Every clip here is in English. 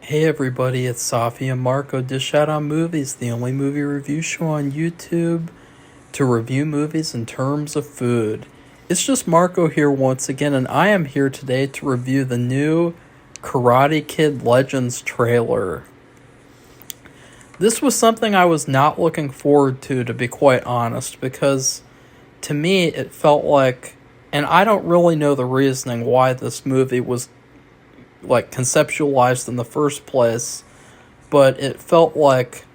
Hey everybody, it's Safi and Marco Dish Out on Movies, the only movie review show on YouTube to review movies in terms of food. It's just Marco here once again, and I am here today to review the new Karate Kid Legends trailer. This was something I was not looking forward to be quite honest, because to me it felt like, and I don't really know the reasoning why this movie was conceptualized in the first place, but it felt like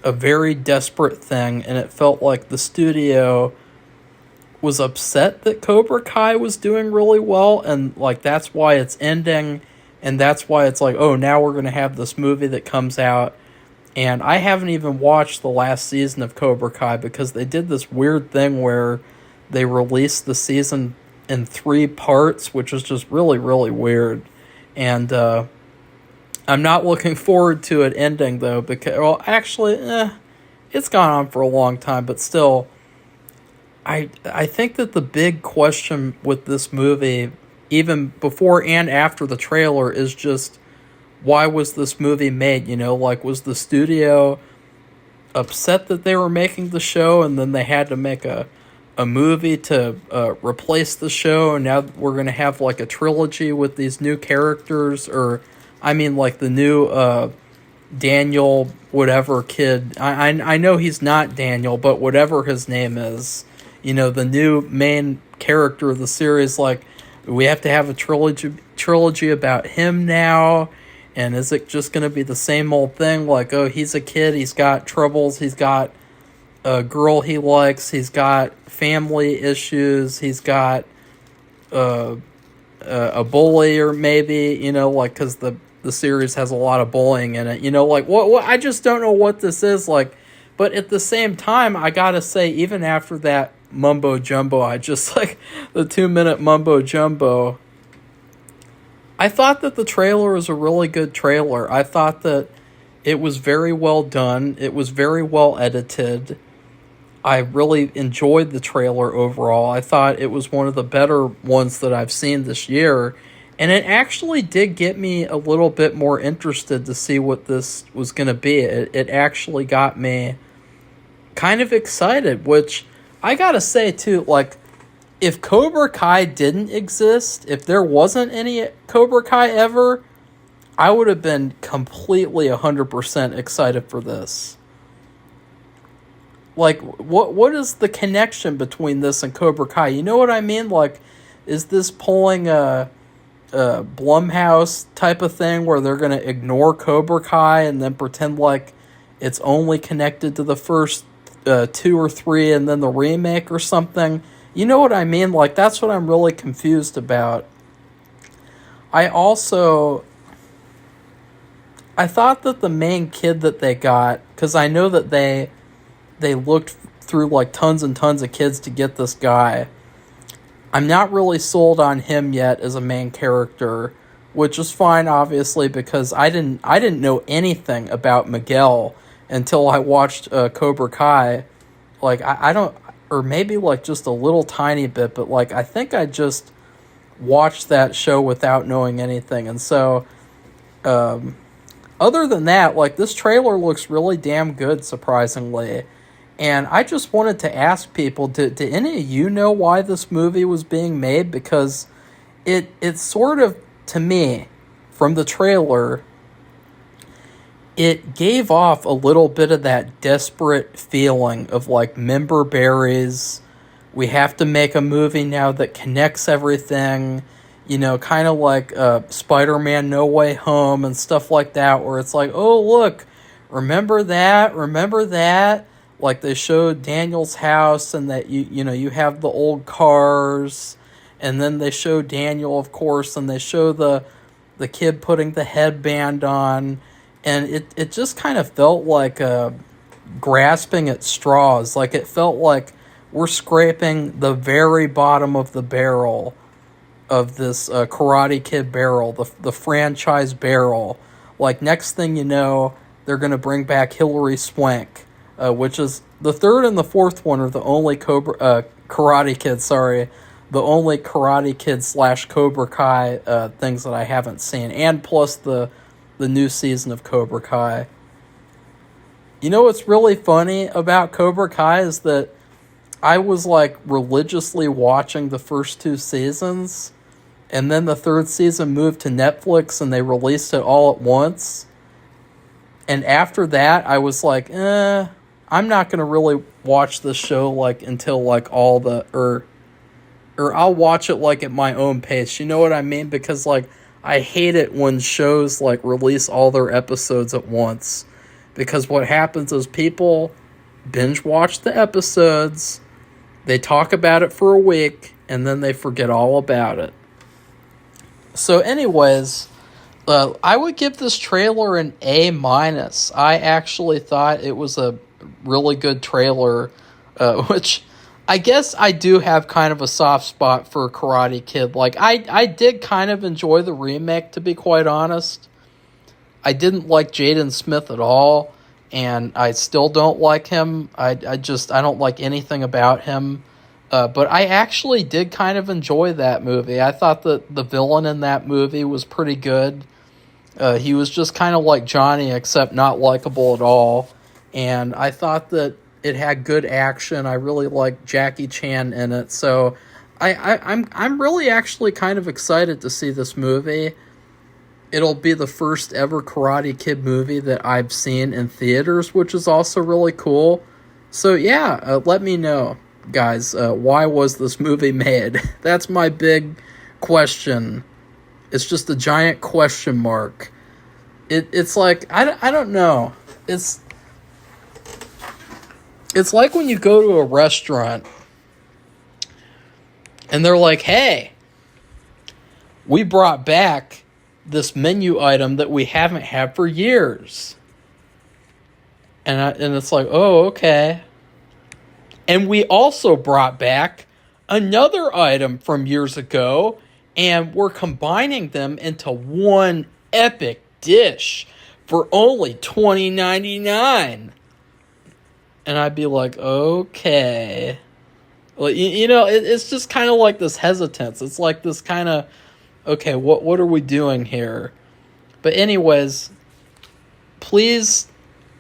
a very desperate thing, and it felt like the studio was upset that Cobra Kai was doing really well, and that's why it's ending, and that's why it's oh, now we're going to have this movie that comes out. And I haven't even watched the last season of Cobra Kai because they did this weird thing where they released the season in 3 parts, which was just really, really weird. And I'm not looking forward to it ending, though, because, well, actually, it's gone on for a long time, but still, I think that the big question with this movie, even before and after the trailer, is just, why was this movie made? Was the studio upset that they were making the show, and then they had to make a movie to replace the show, and now we're going to have a trilogy with these new characters, or I mean the new Daniel whatever kid. I know he's not Daniel, but whatever his name is, the new main character of the series, we have to have a trilogy about him now. And is it just going to be the same old thing? Oh, he's a kid, he's got troubles, he's got a girl he likes, he's got family issues, he's got a bully, or maybe, because the series has a lot of bullying in it. What I just don't know what this is like. But at the same time, I gotta say, even after that mumbo jumbo, I just the 2-minute mumbo jumbo, I thought that the trailer was a really good trailer. I thought that it was very well done. It was very well edited. I really enjoyed the trailer overall. I thought it was one of the better ones that I've seen this year. And it actually did get me a little bit more interested to see what this was going to be. It actually got me kind of excited, which I gotta say too, if Cobra Kai didn't exist, if there wasn't any Cobra Kai ever, I would have been completely 100% excited for this. What is the connection between this and Cobra Kai? You know what I mean? Is this pulling a Blumhouse type of thing where they're going to ignore Cobra Kai and then pretend it's only connected to the first 2 or 3 and then the remake or something? You know what I mean? That's what I'm really confused about. I thought that the main kid that they got, because I know that they looked through tons and tons of kids to get this guy. I'm not really sold on him yet as a main character, which is fine, obviously, because I didn't know anything about Miguel until I watched Cobra Kai. I don't, or maybe just a little tiny bit, but I think I just watched that show without knowing anything. And so other than that, this trailer looks really damn good, surprisingly. And I just wanted to ask people, did any of you know why this movie was being made? Because it sort of, to me, from the trailer, it gave off a little bit of that desperate feeling of member berries. We have to make a movie now that connects everything, kind of Spider-Man No Way Home and stuff like that, where it's oh, look, remember that? They showed Daniel's house, and that you have the old cars, and then they show Daniel, of course, and they show the kid putting the headband on, and it just kind of felt grasping at straws. It felt like we're scraping the very bottom of the barrel of this Karate Kid barrel, the franchise barrel. Next thing you know, they're going to bring back Hilary Swank, which is the 3rd and the 4th one are the only Karate Kid, the only Karate Kid / Cobra Kai things that I haven't seen, and plus the the new season of Cobra Kai. You know what's really funny about Cobra Kai is that I was like religiously watching the first 2 seasons, and then the 3rd season moved to Netflix and they released it all at once. And after that, I was like, I'm not going to really watch this show like until like all the or I'll watch it like at my own pace. You know what I mean? Because like I hate it when shows like release all their episodes at once. Because what happens is people binge watch the episodes, they talk about it for a week, and then they forget all about it. So anyways, I would give this trailer an A-. I actually thought it was a really good trailer, which I guess I do have kind of a soft spot for Karate Kid. Like, I did kind of enjoy the remake, to be quite honest. I didn't like Jaden Smith at all, and I still don't like him. I don't like anything about him. But I actually did kind of enjoy that movie. I thought that the villain in that movie was pretty good. He was just kind of like Johnny, except not likable at all. And I thought that it had good action. I really liked Jackie Chan in it. So I'm really actually kind of excited to see this movie. It'll be the first ever Karate Kid movie that I've seen in theaters, which is also really cool. So yeah, let me know, guys, why was this movie made? That's my big question. It's just a giant question mark. It's like, I don't know. It's like when you go to a restaurant and they're like, hey, we brought back this menu item that we haven't had for years. And it's like, oh, okay. And we also brought back another item from years ago, and we're combining them into one epic dish for only $20.99. And I'd be like, okay. Well, you know, it's just kind of like this hesitance. It's like this kind of, okay, what are we doing here? But anyways, please,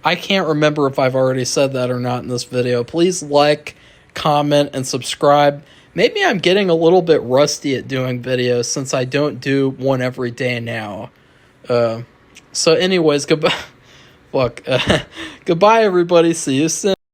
I can't remember if I've already said that or not in this video. Please like, comment, and subscribe. Maybe I'm getting a little bit rusty at doing videos since I don't do one every day now. So anyways, goodbye. Look, goodbye everybody. See you soon.